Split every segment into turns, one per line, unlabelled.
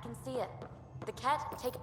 can see it. The cat take...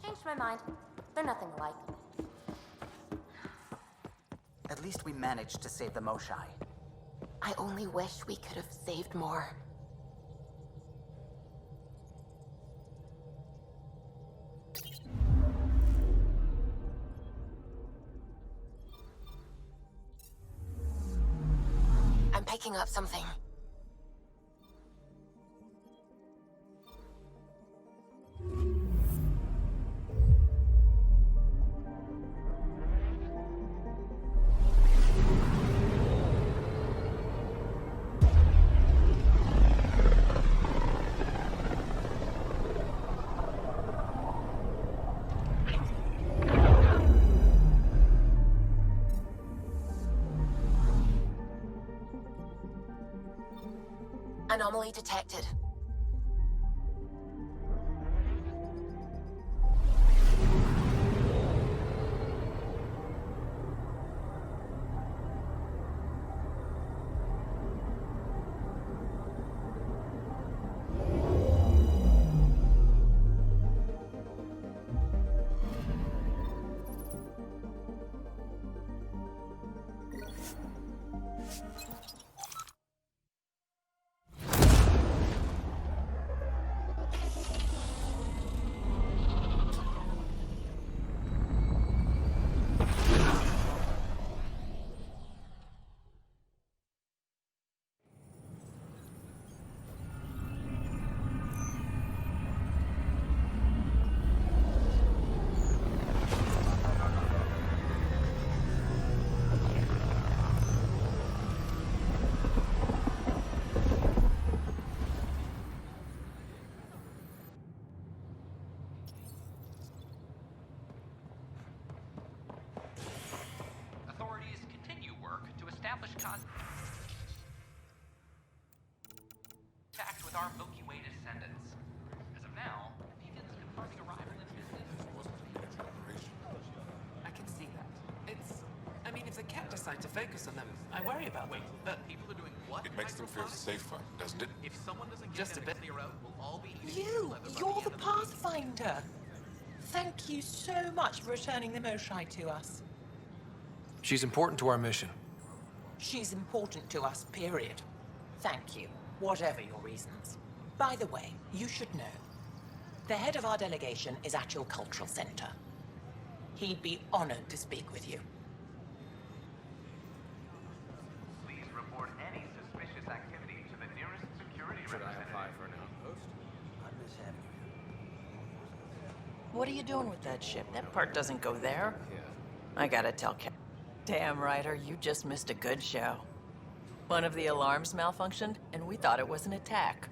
Changed my mind. They're nothing alike.
At least we managed to save the Moshai.
I only wish we could have saved more. I'm picking up something. Anomaly detected.
Contact with our Milky Way descendants. As of now, Beacon is confirming arrival in
I can see that. I mean, if the cat decide to focus on them, I worry about them. But
people are doing what?
It makes them feel safer, doesn't it?
If someone doesn't
Just
get
a
them
bit.
to clear out, we'll all be eating
You're
leather by
the
end of week.
Pathfinder. Thank you so much for returning the Moshai to us.
She's important to our mission.
She's important to us, period. Thank you, whatever your reasons. By the way, you should know, the head of our delegation is at your cultural center. He'd be honored to speak with you.
Please report any suspicious activity to the nearest security representative.
for an outpost?
What are you doing with that ship? That part doesn't go there.
Yeah.
I gotta tell Damn, Ryder, you just missed a good show. One of the alarms malfunctioned, and we thought it was an attack.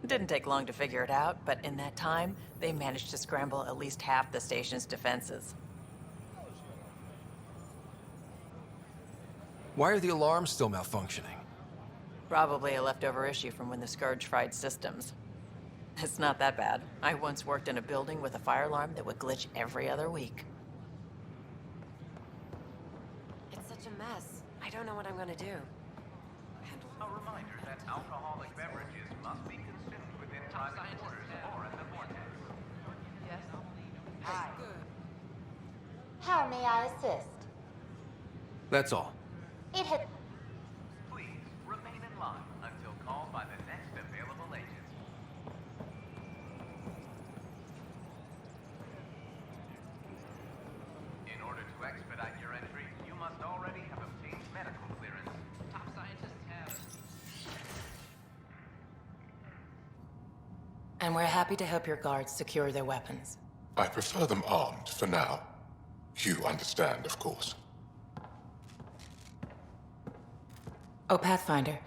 It didn't take long to figure it out, but in that time, they managed to scramble at least half the station's defenses.
Why are the alarms still malfunctioning?
Probably a leftover issue from when the Scourge fried systems. It's not that bad. I once worked in a building with a fire alarm that would glitch every other week.
It's such a mess. I don't know what I'm gonna do.
A reminder that alcoholic beverages must be consumed within private quarters or in the vortex.
Yes?
Hi. How may I assist?
That's all.
It had...
Please remain in line until called by the next available agent. In order to expedite your entry, you must already have obtained medical clearance. Top scientists have.
And we're happy to help your guards secure their weapons.
I prefer them armed for now. You understand, of course.
Oh, Pathfinder.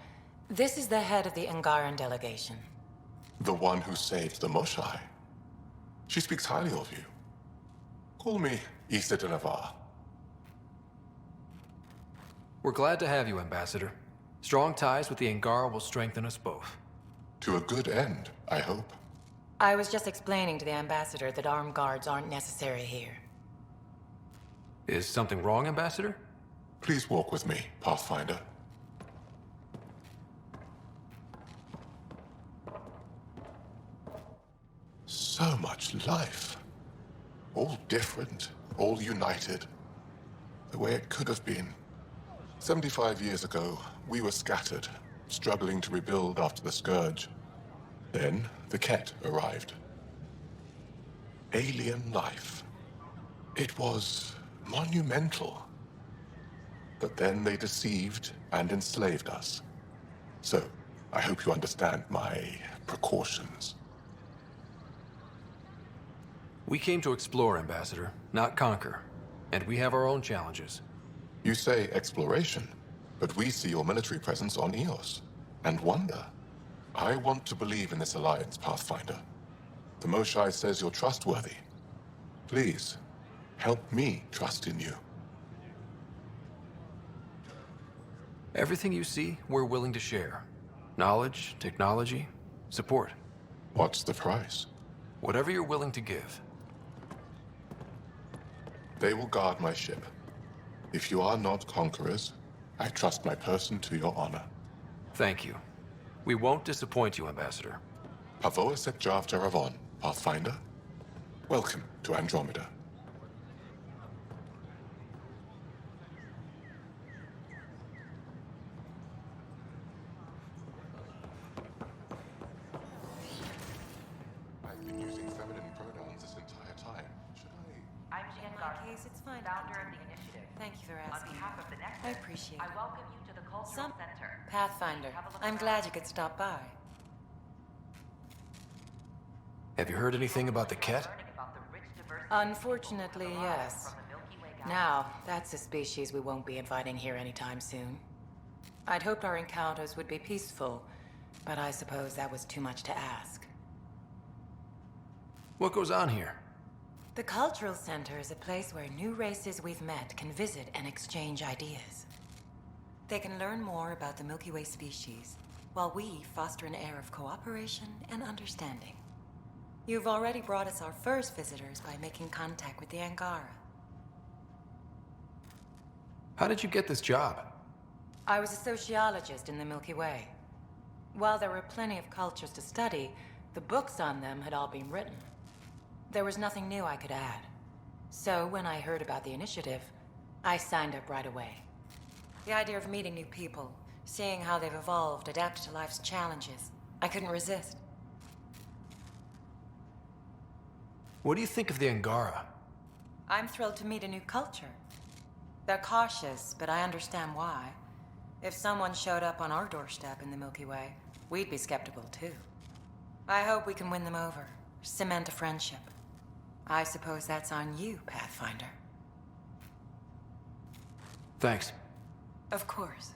This is the head of the Angaran delegation.
The one who saved the Moshai. She speaks highly of you. Call me Issa de Navarre.
We're glad to have you, Ambassador. Strong ties with the Angara will strengthen us both.
To a good end, I hope.
I was just explaining to the Ambassador that armed guards aren't necessary here.
Is something wrong, Ambassador?
Please walk with me, Pathfinder. So much life. All different, all united. The way it could have been. 75 years ago, we were scattered, struggling to rebuild after the Scourge. Then, the Ket arrived. Alien life. It was monumental. But then they deceived and enslaved us. So, I hope you understand my precautions.
We came to explore, Ambassador, not conquer. And we have our own challenges.
You say exploration, but we see your military presence on Eos, and wonder. I want to believe in this alliance, Pathfinder. The Moshai says you're trustworthy. Please, help me trust in you.
Everything you see, we're willing to share. Knowledge, technology, support.
What's the price?
Whatever you're willing to give.
They will guard my ship. If you are not conquerors, I trust my person to your honor.
Thank you. We won't disappoint you, Ambassador.
Pavoa set Jav Jaravon, Pathfinder. Welcome to Andromeda. I've been using feminine pronouns this entire time. Should I?
I'm Jen
In my
Garth,
case, it's fine.
founder of the initiative.
Thank you for
On
asking.
behalf of the Nexus,
I appreciate
I
it.
welcome you to the Cultural
Some
Center.
Pathfinder.
Have a look
I'm
around.
glad you could stop by.
Have you heard anything about the Ket?
Learning about the rich diversity
Unfortunately,
of life
yes.
from the Milky Way galaxy.
Now, that's a species we won't be inviting here anytime soon. I'd hoped our encounters would be peaceful, but I suppose that was too much to ask.
What goes on here?
The Cultural Center is a place where new races we've met can visit and exchange ideas. They can learn more about the Milky Way species, while we foster an air of cooperation and understanding. You've already brought us our first visitors by making contact with the Angara.
How did you get this job?
I was a sociologist in the Milky Way. While there were plenty of cultures to study, the books on them had all been written. There was nothing new I could add. So when I heard about the initiative, I signed up right away. The idea of meeting new people, seeing how they've evolved, adapted to life's challenges, I couldn't resist.
What do you think of the Angara?
I'm thrilled to meet a new culture. They're cautious, but I understand why. If someone showed up on our doorstep in the Milky Way, we'd be skeptical too. I hope we can win them over, cement a friendship. I suppose that's on you, Pathfinder.
Thanks.
Of course.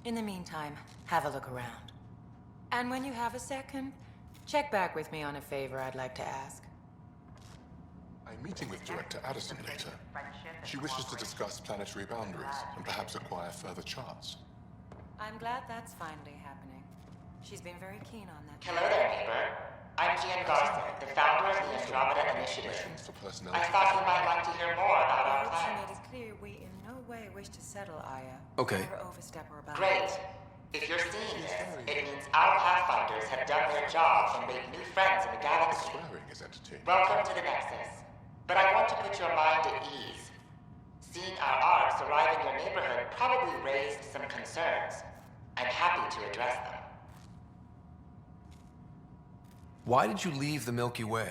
In the meantime, have a look around. And when you have a second, check back with me on a favor I'd like to ask.
I'm meeting with Director Addison later. She wishes to discuss planetary boundaries and perhaps acquire further charts.
I'm glad that's finally happening. She's been very keen on that.
Hello there, neighbor. I'm Gian Garson, the founder of the Andromeda Initiative.
Questions for personnel.
I thought you might like to hear more about
I
our
hope she made
plans.
it clear we in no way wish to settle Aya.
Okay.
Or overstep our boundaries.
Great. If you're seeing this, it means our Pathfinders have done their jobs and made new friends in the galaxy.
Swearing is entertaining.
Welcome to the Nexus. But I want to put your mind at ease. Seeing our arcs arrive in your neighborhood probably raised some concerns. I'm happy to address them.
Why did you leave the Milky Way?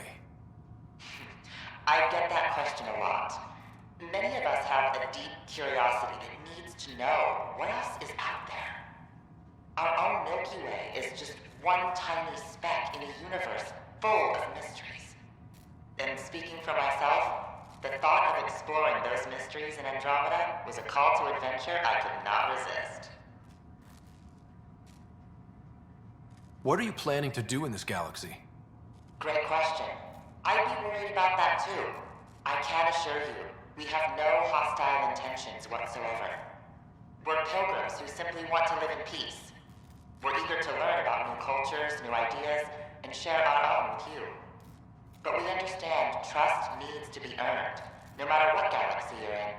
I get that question a lot. Many of us have a deep curiosity that needs to know what else is out there. Our own Milky Way is just one tiny speck in a universe full of mysteries. And speaking for myself, The thought of exploring those mysteries in Andromeda was a call to adventure I could not resist.
What are you planning to do in this galaxy?
Great question. I'd be worried about that too. I can assure you, we have no hostile intentions whatsoever. We're pilgrims who simply want to live in peace. We're eager to learn about new cultures, new ideas, and share our own with you. But we understand trust needs to be earned, no matter what galaxy you're in.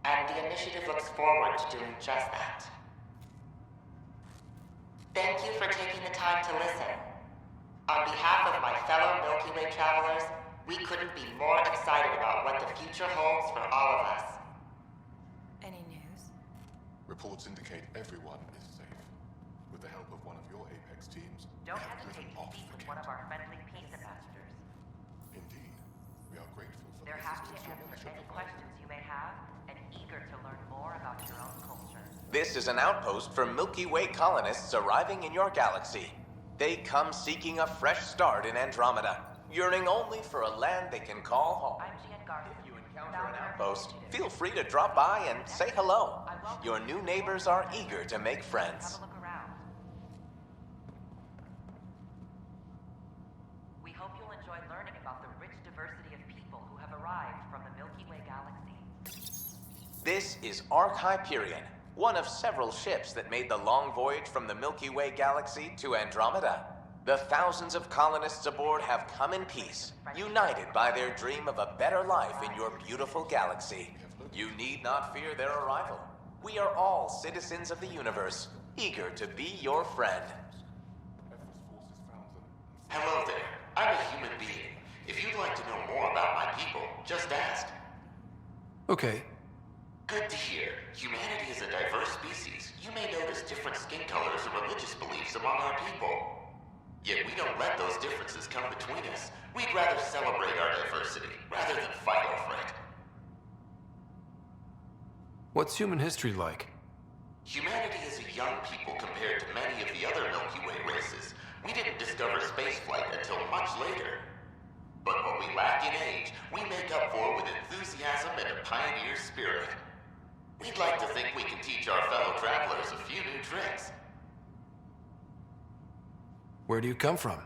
And the initiative looks forward to doing just that. Thank you for taking the time to listen. On behalf of my fellow Milky Way travelers, we couldn't be more excited about what the future holds for all of us.
Any news?
Reports indicate everyone is safe. With the help of one of your Apex teams,
Don't
we have
hesitate
driven
to
off
speak
the
with one of
Kett.
our friendly peace ambassadors.
Indeed, we are grateful for
They're
the
happy to
assistance your
answer
militia
any
provided.
questions you may have and eager to learn more about your own culture.
This is an outpost for Milky Way colonists arriving in your galaxy. They come seeking a fresh start in Andromeda, yearning only for a land they can call home.
I'm Gian Garza.
If you encounter an outpost, feel free to drop by and say hello. Your new neighbors are eager to make friends.
Have a look around. We hope you'll enjoy learning about the rich diversity of people who have arrived from the Milky Way galaxy.
This is Ark Hyperion, one of several ships that made the long voyage from the Milky Way galaxy to Andromeda. The thousands of colonists aboard have come in peace, united by their dream of a better life in your beautiful galaxy. You need not fear their arrival. We are all citizens of the universe, eager to be your friend.
Hello there. I'm a human being. If you'd like to know more about my people, just ask.
Okay.
Good to hear. Humanity is a diverse species. You may notice different skin colors or religious beliefs among our people. Yet we don't let those differences come between us. We'd rather celebrate our diversity, rather than fight over it.
What's human history like?
Humanity is a young people compared to many of the other Milky Way races. We didn't discover spaceflight until much later. But what we lack in age, we make up for with enthusiasm and a pioneer spirit. We'd like to think we can teach our fellow travelers a few new tricks.
Where do you come from?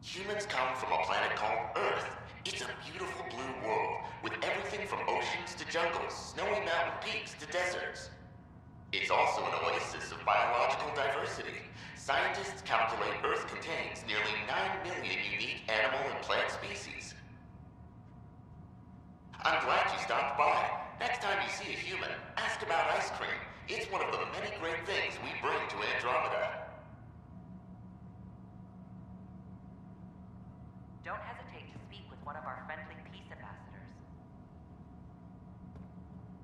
Humans come from a planet called Earth. It's a beautiful blue world, with everything from oceans to jungles, snowy mountain peaks to deserts. It's also an oasis of biological diversity. Scientists calculate Earth contains nearly 9 million unique animal and plant species. I'm glad you stopped by. Next time you see a human, ask about ice cream. It's one of the many great things we bring to Andromeda.
Don't hesitate to speak with one of our friendly peace ambassadors.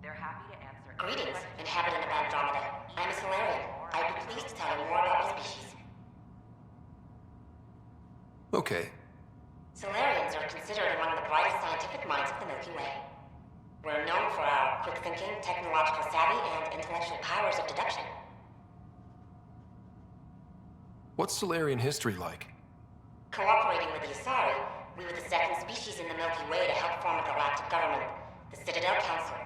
They're happy to answer any
Greetings,
questions.
inhabitant of Andromeda. I'm a Solarian. I'd be pleased to tell you more about my species.
Okay.
Solarians are considered among the brightest scientific minds of the Milky Way. We're known for our quick thinking, technological savvy, and intellectual powers of deduction.
What's Solarian history like?
Cooperating with the Asari, we were the second species in the Milky Way to help form a galactic government, the Citadel Council.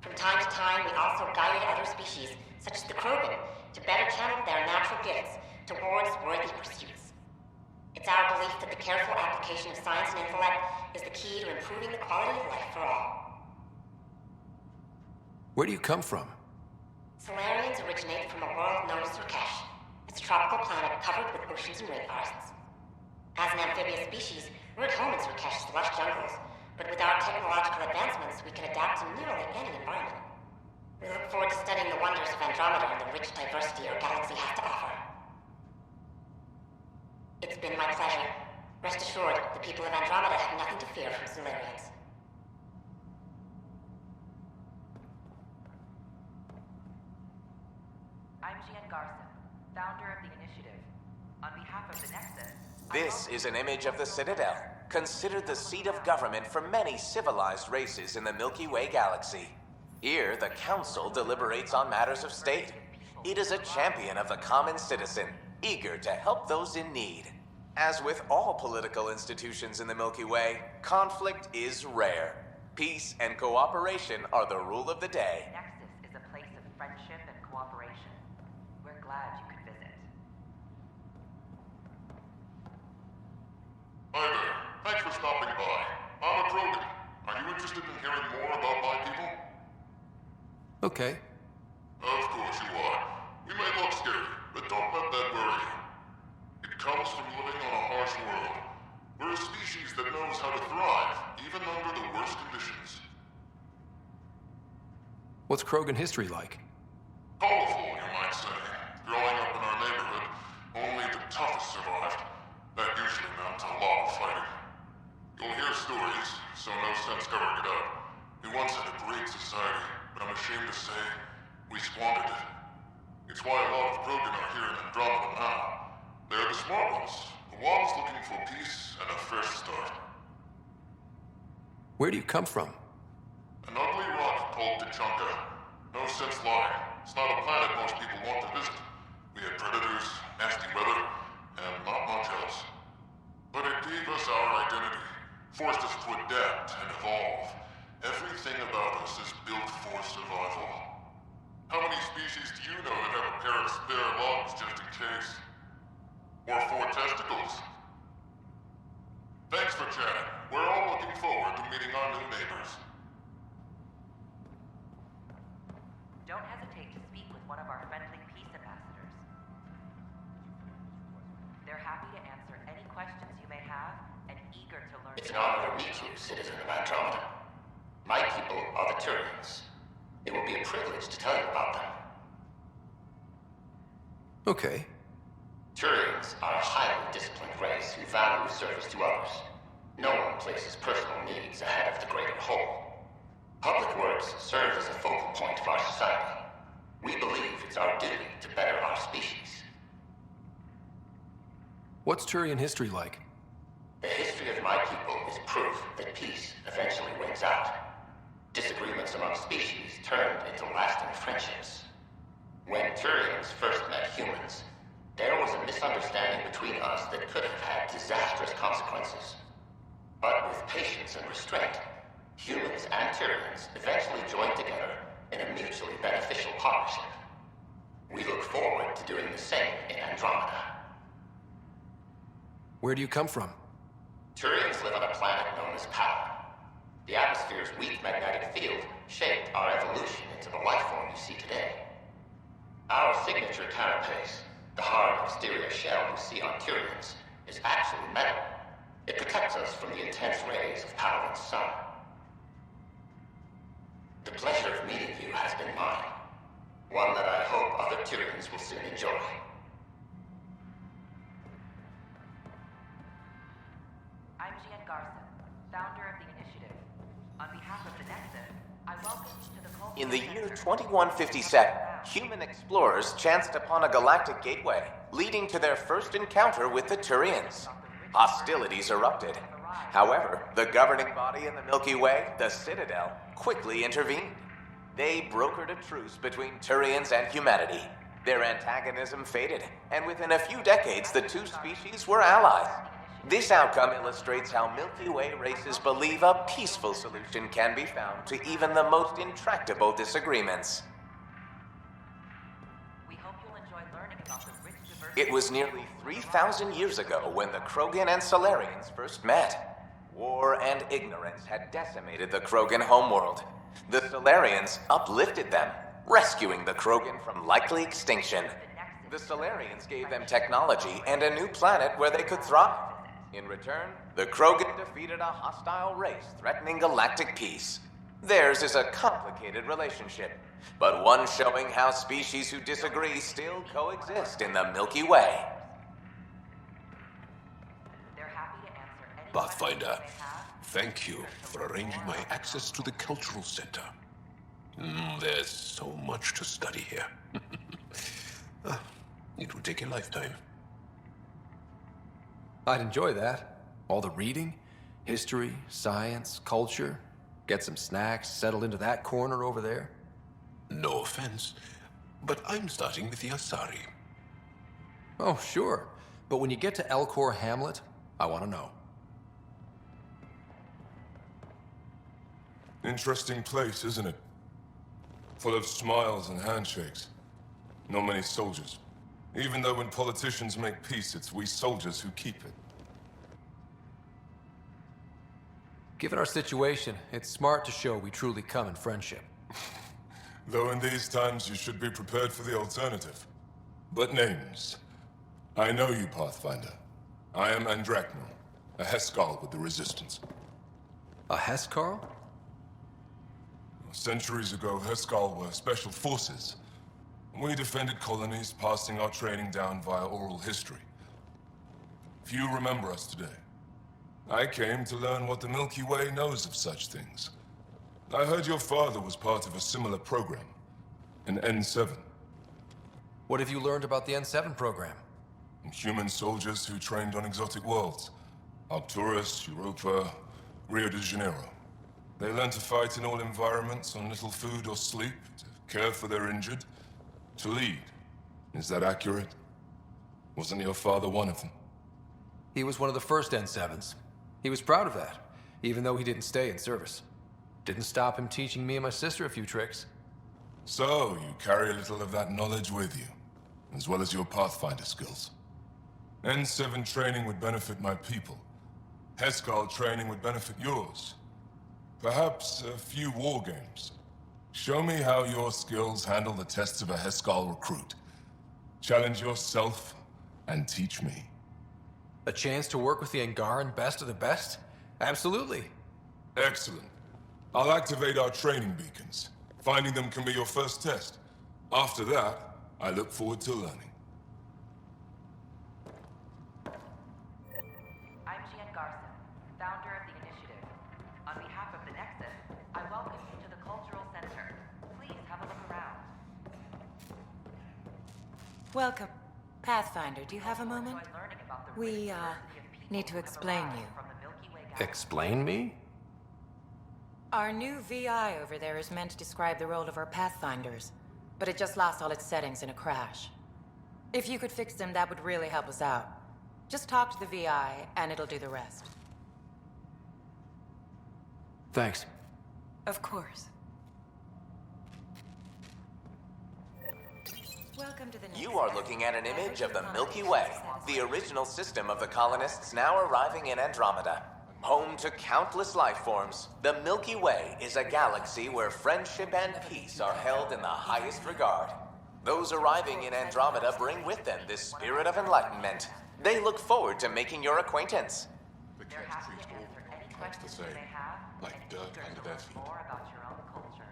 From time to time, we also guided other species, such as the Krogan, to better channel their natural gifts towards worthy pursuits. It's our belief that the careful application of science and intellect is the key to improving the quality of life for all.
Where do you come from?
Solarians originate from a world known as Surkesh. It's a tropical planet covered with oceans and rainforests. As an amphibious species, we're at home in Surkesh's lush jungles, but with our technological advancements, we can adapt to nearly any environment. We look forward to studying the wonders of Andromeda and the rich diversity our galaxy has to offer. It's been my pleasure. Rest assured, the people of Andromeda have nothing to fear from Solarians.
I'm Gian Garza, founder of the initiative. On behalf of the Nexus,
This is an image of the Citadel, considered the seat of government for many civilized races in the Milky Way galaxy. Here, the Council deliberates on matters of state. It is a champion of the common citizen, eager to help those in need. As with all political institutions in the Milky Way, conflict is rare. Peace and cooperation are the rule of the day.
Nexus is a place of friendship and cooperation. We're glad you could visit.
Hi there. Thanks for stopping by. I'm a Krogan. Are you interested in hearing more about my people?
Okay.
Of course you are. We may look scary, but don't let that worry you. It comes from living on a harsh world. We're a species that knows how to thrive, even under the worst conditions.
What's Krogan history like?
Colorful, you might say. Growing up in our neighborhood, only the toughest survived. That usually meant a lot of fighting. You'll hear stories, so no sense covering it up. We once had a great society, but I'm ashamed to say, we squandered it. It's why a lot of Krogan are here in Andromeda now. They're the smart ones, the ones looking for peace and a fresh start.
Where do you come from?
An ugly rock called Tachanka. No sense lying. It's not a planet most people want to visit. We had predators, nasty weather, and not much else. But it gave us our identity, forced us to adapt and evolve. Everything about us is built for survival. How many species do you know that have a pair of spare lungs just in case? Or 4 testicles? Thanks for chatting. We're all looking forward to meeting our new neighbors.
Don't hesitate to speak with one of our friendly peace ambassadors. They're happy to answer any questions you may have and eager to learn.
It's an honor to meet you, citizen of Andromeda. My people are the Turians. It will be a privilege to tell you about them.
Okay.
Turians are a highly disciplined race who value service to others. No one places personal needs ahead of the greater whole. Public works serve as a focal point of our society. We believe it's our duty to better our species.
What's Turian history like?
The history of my people is proof that peace eventually wins out. Disagreements among species turned into lasting friendships. When Turians first met humans, there was a misunderstanding between us that could have had disastrous consequences. But with patience and restraint, humans and Turians eventually joined together in a mutually beneficial partnership. We look forward to doing the same in Andromeda.
Where do you come from?
Turians live on a planet known as Power. The atmosphere's weak magnetic field shaped our evolution into the life form you see today. Our signature carapace, the hard exterior shell you see on Turians, is actually metal. It protects us from the intense rays of Power's sun. The pleasure of meeting you has been mine. One that I hope other Turians will soon enjoy.
I'm Gian Garson, founder of the initiative. On behalf of the Nexus, I welcome you to the cultural
In the year
center.
2157, human explorers chanced upon a galactic gateway, leading to their first encounter with the Turians. Hostilities erupted. However, the governing body in the Milky Way, the Citadel, quickly intervened. They brokered a truce between Turians and humanity. Their antagonism faded, and within a few decades, the two species were allies. This outcome illustrates how Milky Way races believe a peaceful solution can be found to even the most intractable disagreements.
We hope you'll enjoy learning about the rich diversity.
It was nearly 3,000 years ago when the Krogan and Solarians first met. War and ignorance had decimated the Krogan homeworld. The Solarians uplifted them, rescuing the Krogan from likely extinction. The Solarians gave them technology and a new planet where they could thrive. In return, the Krogan defeated a hostile race threatening galactic peace. Theirs is a complicated relationship, but one showing how species who disagree still coexist in the Milky Way.
They're happy to answer any
Pathfinder,
questions you may have.
thank you for arranging my access to the cultural center. There's so much to study here. It will take a lifetime.
I'd enjoy that. All the reading, history, science, culture. Get some snacks, settle into that corner over there.
No offense, but I'm starting with the Asari.
Oh, sure. But when you get to Elcor Hamlet, I want to know.
Interesting place, isn't it? Full of smiles and handshakes. Not many soldiers. Even though when politicians make peace, it's we soldiers who keep it.
Given our situation, it's smart to show we truly come in friendship.
Though in these times you should be prepared for the alternative. But names. I know you, Pathfinder. I am Andromeda, a Heskal with the Resistance.
A Heskal?
Centuries ago, Heskal were special forces. We defended colonies, passing our training down via oral history. Few remember us today. I came to learn what the Milky Way knows of such things. I heard your father was part of a similar program, an N7.
What have you learned about the N7 program?
Human soldiers who trained on exotic worlds. Arcturus, Europa, Rio de Janeiro. They learn to fight in all environments on little food or sleep, to care for their injured, to lead. Is that accurate? Wasn't your father one of them?
He was one of the first N7s. He was proud of that, even though he didn't stay in service. Didn't stop him teaching me and my sister a few tricks.
So, you carry a little of that knowledge with you, as well as your Pathfinder skills. N7 training would benefit my people. Heskal training would benefit yours. Perhaps a few war games. Show me how your skills handle the tests of a Heskal recruit. Challenge yourself and teach me.
A chance to work with the Angaran best of the best? Absolutely.
Excellent. I'll activate our training beacons. Finding them can be your first test. After that, I look forward to learning.
I'm Gian Garson, founder of the Initiative. On behalf of the Nexus, I welcome you to the Cultural Center. Please have a look around.
Welcome. Pathfinder, do you have a moment? We, need to explain you.
Explain me?
Our new VI over there is meant to describe the role of our Pathfinders, but it just lost all its settings in a crash. If you could fix them, that would really help us out. Just talk to the VI, and it'll do the rest.
Thanks.
Of course. Welcome to the Nexus.
You are looking at an image of the Milky Way, the original system of the colonists now arriving in Andromeda. Home to countless life forms, the Milky Way is a galaxy where friendship and peace are held in the highest regard. Those arriving in Andromeda bring with them this spirit of enlightenment. They look forward to making your acquaintance.
The cats treat all cats the same, like dirt under their feet.
More about your own culture.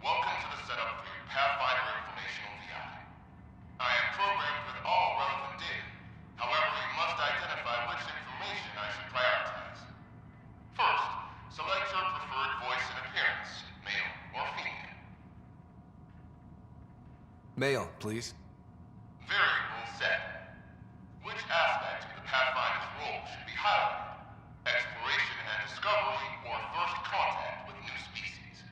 Welcome to the setup for your Pathfinder Informational VI. I am programmed with all relevant data. However, you must identify which information I should prioritize. First, select your preferred voice and appearance, male or female.
Male, please.
Variable set. Which aspect of the Pathfinder's role should be highlighted? Exploration and discovery, or first contact with new species?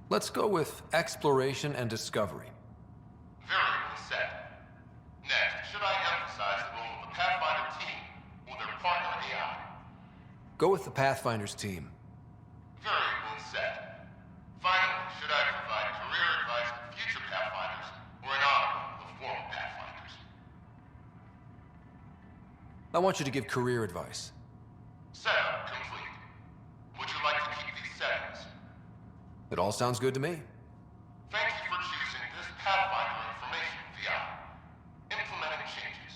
Let's go with exploration and discovery.
Variable set. Next, should I emphasize the role of the Pathfinder team or their partner AI?
Go with the Pathfinders team.
Variable set. Finally, should I provide career advice to future Pathfinders or an honor of former Pathfinders?
I want you to give career advice.
Setup complete. Would you like to keep these settings?
It all sounds good to me.
Thank you for choosing this Pathfinder Information VI. Implementing changes.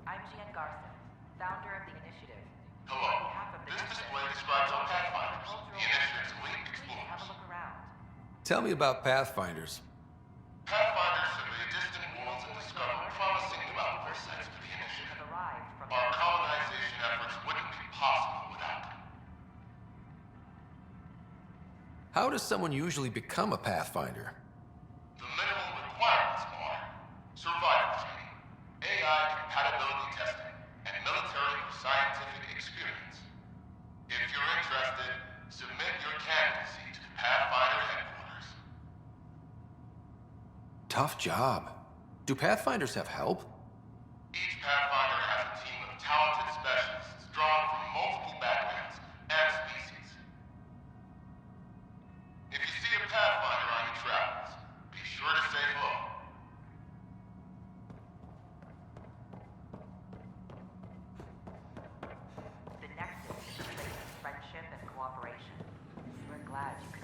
I'm Gian Garson, founder of the Initiative.
Hello.
On behalf of the
This
Nexus,
display describes our Pathfinders,
Cultural
the Initiative's
Center.
elite
Please have a
explorers.
look around.
Tell me about Pathfinders.
Pathfinders survey distant worlds and discover promising new outposts to the Initiative.
Have arrived from
Our colonization efforts wouldn't be possible without them.
How does someone usually become a Pathfinder?
The minimal requirements are survival training, AI compatibility testing, and military or scientific experience. If you're interested, submit your candidacy to Pathfinder headquarters.
tough job. Do Pathfinders have help?
Each Pathfinder has a team of talented specialists drawn from multiple backgrounds and species. If you see a Pathfinder on your travels, be sure to say hello.
The Nexus is a place of friendship and cooperation. We're glad you